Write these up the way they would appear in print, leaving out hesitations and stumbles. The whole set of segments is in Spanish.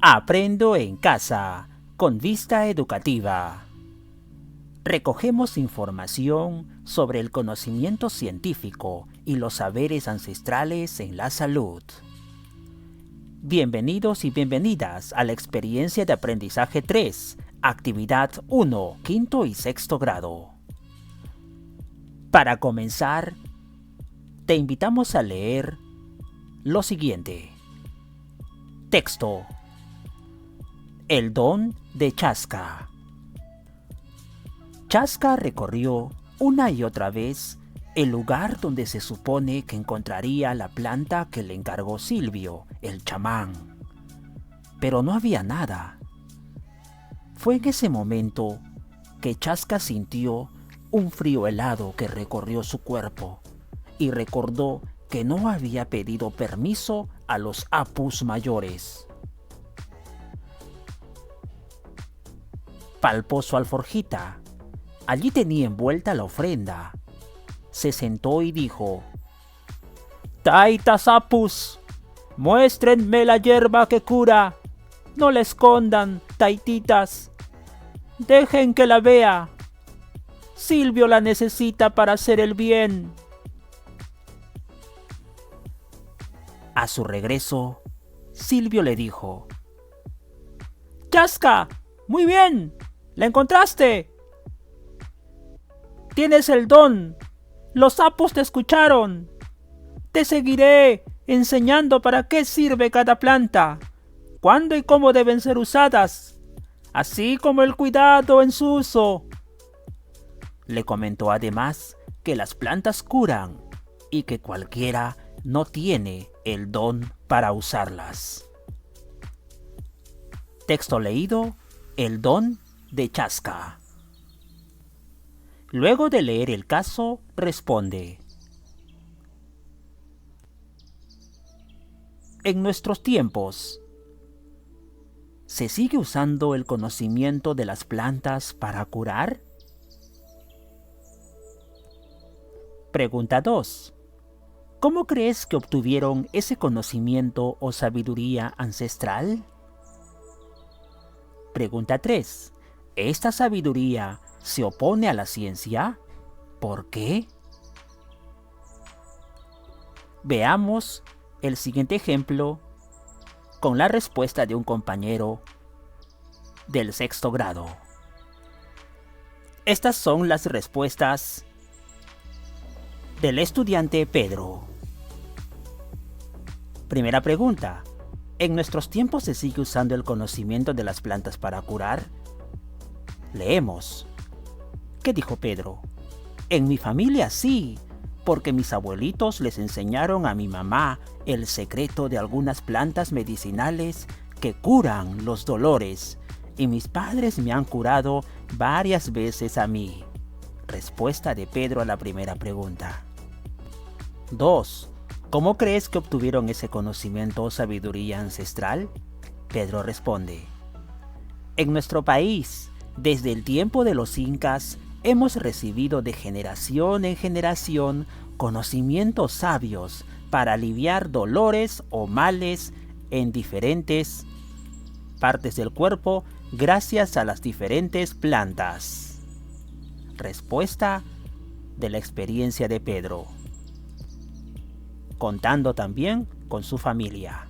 Aprendo en casa, con vista educativa. Recogemos información sobre el conocimiento científico y los saberes ancestrales en la salud. Bienvenidos y bienvenidas a la experiencia de aprendizaje 3, actividad 1, quinto y sexto grado. Para comenzar, te invitamos a leer lo siguiente. Texto. El don de Chaska. Chaska recorrió una y otra vez el lugar donde se supone que encontraría la planta que le encargó Silvio, el chamán. Pero no había nada. Fue en ese momento que Chaska sintió un frío helado que recorrió su cuerpo y recordó que no había pedido permiso a los apus mayores. Palpó su alforjita. Allí tenía envuelta la ofrenda. Se sentó y dijo: «Taitas apus, muéstrenme la hierba que cura. No la escondan, taititas. Dejen que la vea. Silvio la necesita para hacer el bien». A su regreso, Silvio le dijo: «Chaska, muy bien, la encontraste. Tienes el don, los sapos te escucharon. Te seguiré enseñando para qué sirve cada planta, cuándo y cómo deben ser usadas, así como el cuidado en su uso». Le comentó además que las plantas curan y que cualquiera no tiene el don para usarlas. Texto leído: El don de Chaska. Luego de leer el caso, responde: En nuestros tiempos, ¿se sigue usando el conocimiento de las plantas para curar? Pregunta 2. ¿Cómo crees que obtuvieron ese conocimiento o sabiduría ancestral? Pregunta 3. ¿Esta sabiduría se opone a la ciencia? ¿Por qué? Veamos el siguiente ejemplo con la respuesta de un compañero del sexto grado. Estas son las respuestas del estudiante Pedro. Primera pregunta. ¿En nuestros tiempos se sigue usando el conocimiento de las plantas para curar? Leemos. ¿Qué dijo Pedro? En mi familia sí, porque mis abuelitos les enseñaron a mi mamá el secreto de algunas plantas medicinales que curan los dolores, y mis padres me han curado varias veces a mí. Respuesta de Pedro a la primera pregunta. 2. ¿Cómo crees que obtuvieron ese conocimiento o sabiduría ancestral? Pedro responde: En nuestro país, desde el tiempo de los incas, hemos recibido de generación en generación conocimientos sabios para aliviar dolores o males en diferentes partes del cuerpo gracias a las diferentes plantas. Respuesta de la experiencia de Pedro, contando también con su familia.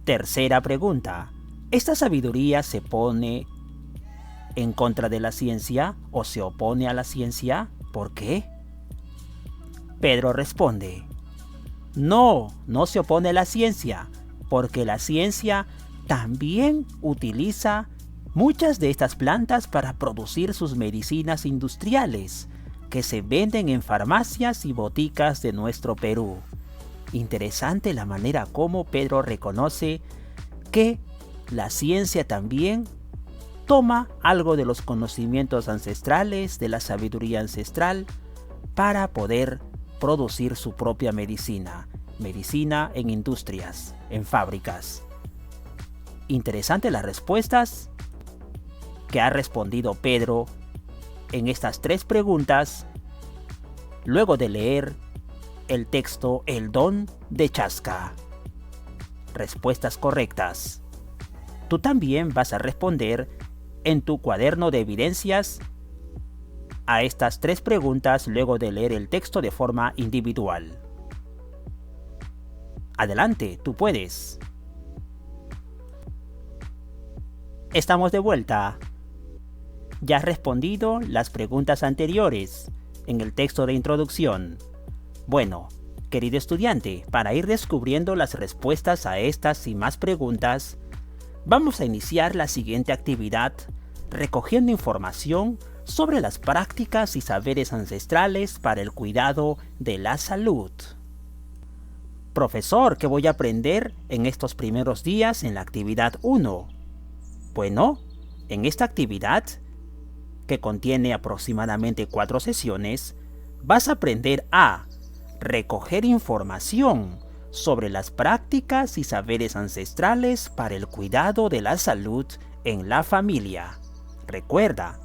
Tercera pregunta. ¿Esta sabiduría se pone en contra de la ciencia o se opone a la ciencia? ¿Por qué? Pedro responde: No se opone a la ciencia, porque la ciencia también utiliza muchas de estas plantas para producir sus medicinas industriales, que se venden en farmacias y boticas de nuestro Perú. Interesante la manera como Pedro reconoce que la ciencia también toma algo de los conocimientos ancestrales, de la sabiduría ancestral, para poder producir su propia medicina. Medicina en industrias, en fábricas. Interesante las respuestas que ha respondido Pedro en estas 3 preguntas, luego de leer el texto El don de Chaska. respuestas correctas. Tú también vas a responder en tu cuaderno de evidencias a estas 3 preguntas luego de leer el texto de forma individual. Adelante, tú puedes. Estamos de vuelta. Ya has respondido las preguntas anteriores en el texto de introducción. Bueno, querido estudiante, para ir descubriendo las respuestas a estas y más preguntas, vamos a iniciar la siguiente actividad recogiendo información sobre las prácticas y saberes ancestrales para el cuidado de la salud. Profesor, ¿qué voy a aprender en estos primeros días en la actividad 1? Bueno, en esta actividad, que contiene aproximadamente 4 sesiones, vas a aprender a recoger información sobre las prácticas y saberes ancestrales para el cuidado de la salud en la familia. Recuerda,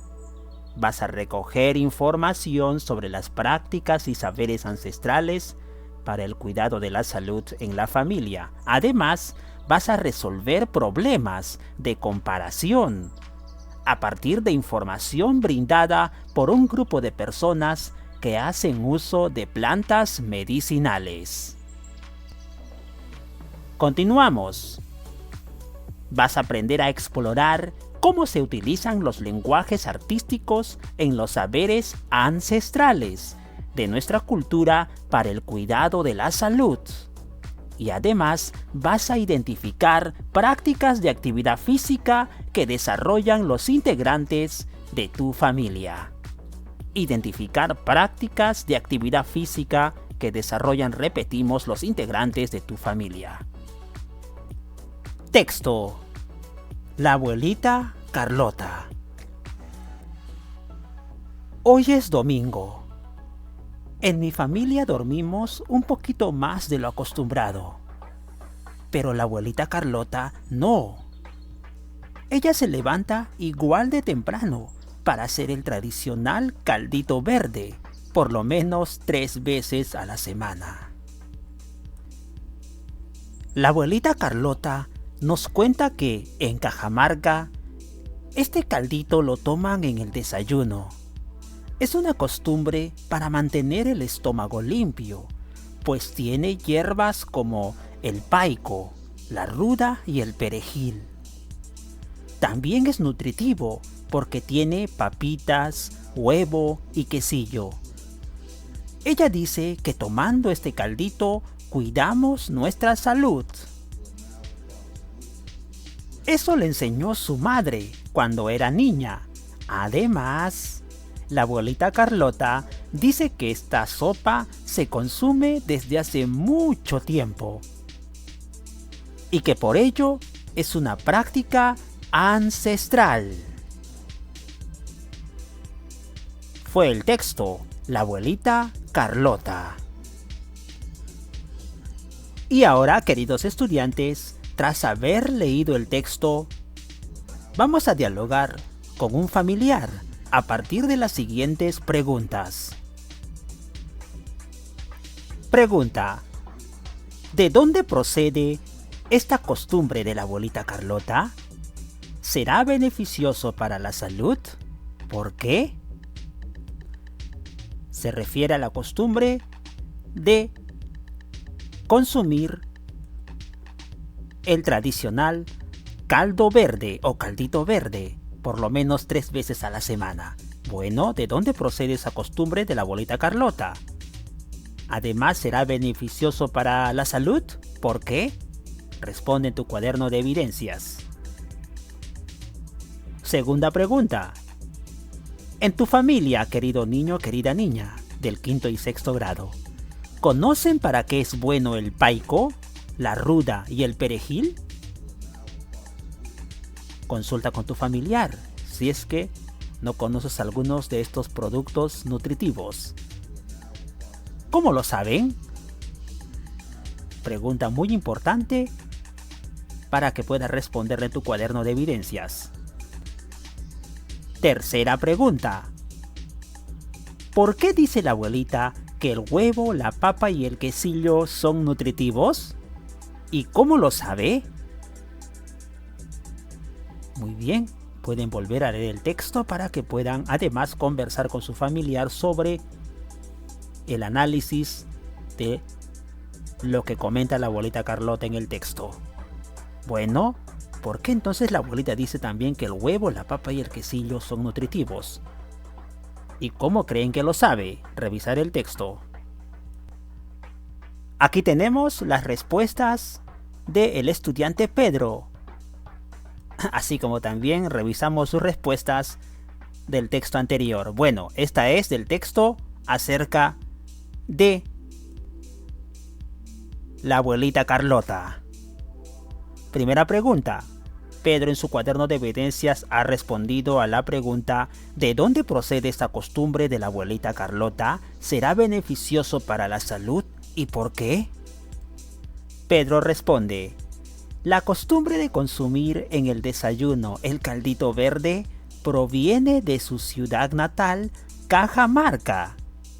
vas a recoger información sobre las prácticas y saberes ancestrales para el cuidado de la salud en la familia. Además, vas a resolver problemas de comparación a partir de información brindada por un grupo de personas que hacen uso de plantas medicinales. Continuamos. Vas a aprender a explorar cómo se utilizan los lenguajes artísticos en los saberes ancestrales de nuestra cultura para el cuidado de la salud. Y además vas a identificar prácticas de actividad física que desarrollan los integrantes de tu familia. Identificar prácticas de actividad física que desarrollan, repetimos, los integrantes de tu familia. Texto. La abuelita Carlota. Hoy es domingo. En mi familia dormimos un poquito más de lo acostumbrado. Pero la abuelita Carlota no. Ella se levanta igual de temprano para hacer el tradicional caldito verde, por lo menos 3 veces a la semana. La abuelita Carlota nos cuenta que en Cajamarca, este caldito lo toman en el desayuno. Es una costumbre para mantener el estómago limpio, pues tiene hierbas como el paico, la ruda y el perejil. También es nutritivo porque tiene papitas, huevo y quesillo. Ella dice que tomando este caldito cuidamos nuestra salud. Eso le enseñó su madre cuando era niña. Además, la abuelita Carlota dice que esta sopa se consume desde hace mucho tiempo y que por ello es una práctica ancestral. Fue el texto, la abuelita Carlota. Y ahora, queridos estudiantes, tras haber leído el texto, vamos a dialogar con un familiar a partir de las siguientes preguntas. Pregunta: ¿de dónde procede esta costumbre de la abuelita Carlota? ¿Será beneficioso para la salud? ¿Por qué? Se refiere a la costumbre de consumir el tradicional caldo verde o caldito verde por lo menos 3 veces a la semana. Bueno, ¿de dónde procede esa costumbre de la abuelita Carlota? Además, ¿será beneficioso para la salud? ¿Por qué? Responde en tu cuaderno de evidencias. Segunda pregunta. En tu familia, querido niño, querida niña, del 5º y 6º grado, ¿conocen para qué es bueno el paico, la ruda y el perejil? Consulta con tu familiar si es que no conoces algunos de estos productos nutritivos. ¿Cómo lo saben? Pregunta muy importante para que puedas responderle en tu cuaderno de evidencias. Tercera pregunta. ¿Por qué dice la abuelita que el huevo, la papa y el quesillo son nutritivos? ¿Y cómo lo sabe? Muy bien, pueden volver a leer el texto para que puedan además conversar con su familiar sobre el análisis de lo que comenta la abuelita Carlota en el texto. Bueno, ¿por qué entonces la abuelita dice también que el huevo, la papa y el quesillo son nutritivos? ¿Y cómo creen que lo sabe? Revisar el texto. Aquí tenemos las respuestas del estudiante Pedro, así como también revisamos sus respuestas del texto anterior. Bueno, esta es del texto acerca de la abuelita Carlota. Primera pregunta. Pedro en su cuaderno de evidencias ha respondido a la pregunta ¿de dónde procede esta costumbre de la abuelita Carlota? ¿Será beneficioso para la salud? ¿Y por qué? Pedro responde: la costumbre de consumir en el desayuno el caldito verde proviene de su ciudad natal, Cajamarca.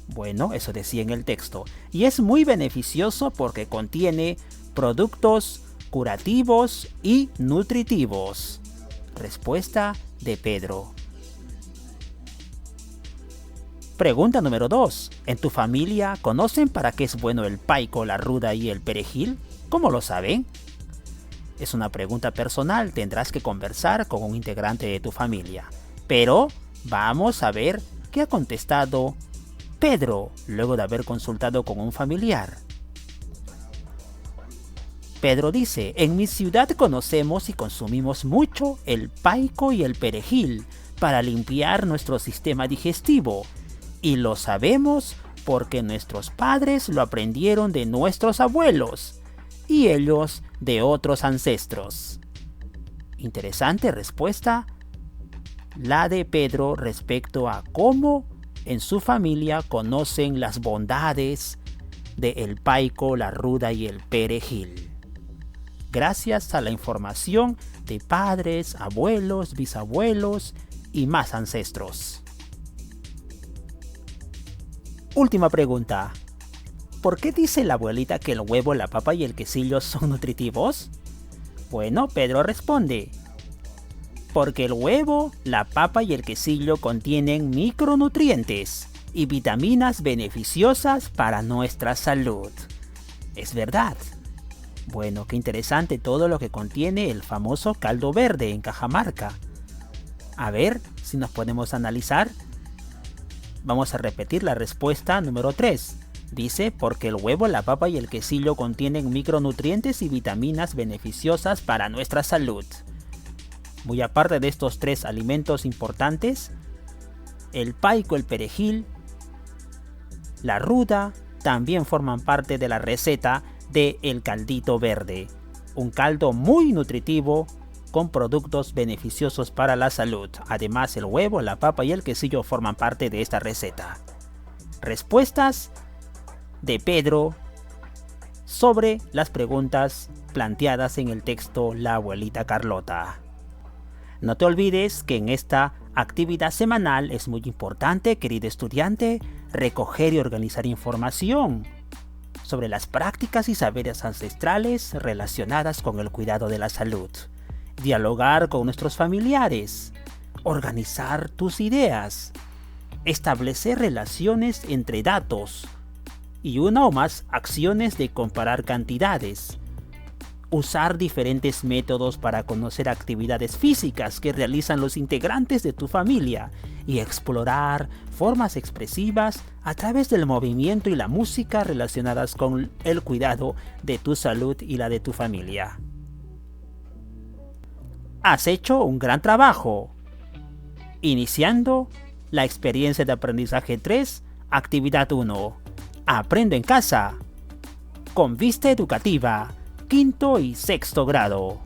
Bueno, eso decía en el texto. Y es muy beneficioso porque contiene productos curativos y nutritivos. Respuesta de Pedro. Pregunta número 2. ¿En tu familia conocen para qué es bueno el paico, la ruda y el perejil? ¿Cómo lo saben? Es una pregunta personal, tendrás que conversar con un integrante de tu familia. Pero vamos a ver qué ha contestado Pedro luego de haber consultado con un familiar. Pedro dice: en mi ciudad conocemos y consumimos mucho el paico y el perejil para limpiar nuestro sistema digestivo. Y lo sabemos porque nuestros padres lo aprendieron de nuestros abuelos y ellos de otros ancestros. Interesante respuesta la de Pedro respecto a cómo en su familia conocen las bondades del paico, la ruda y el perejil. Gracias a la información de padres, abuelos, bisabuelos y más ancestros. Última pregunta. ¿Por qué dice la abuelita que el huevo, la papa y el quesillo son nutritivos? Bueno, Pedro responde: porque el huevo, la papa y el quesillo contienen micronutrientes y vitaminas beneficiosas para nuestra salud. Es verdad. Bueno, qué interesante todo lo que contiene el famoso caldo verde en Cajamarca. A ver si nos podemos analizar. Vamos a repetir la respuesta número 3. Dice: porque el huevo, la papa y el quesillo contienen micronutrientes y vitaminas beneficiosas para nuestra salud. Muy aparte de estos 3 alimentos importantes, el paico, el perejil, la ruda también forman parte de la receta de el caldito verde, un caldo muy nutritivo con productos beneficiosos para la salud. Además, el huevo, la papa y el quesillo forman parte de esta receta. Respuestas de Pedro sobre las preguntas planteadas en el texto La abuelita Carlota. No te olvides que en esta actividad semanal es muy importante, querido estudiante, recoger y organizar información sobre las prácticas y saberes ancestrales relacionadas con el cuidado de la salud, dialogar con nuestros familiares, organizar tus ideas, establecer relaciones entre datos y una o más acciones de comparar cantidades, usar diferentes métodos para conocer actividades físicas que realizan los integrantes de tu familia y explorar formas expresivas a través del movimiento y la música relacionadas con el cuidado de tu salud y la de tu familia. Has hecho un gran trabajo. Iniciando la experiencia de aprendizaje 3, actividad 1. Aprendo en casa. Con vista educativa. 5º y 6º grado.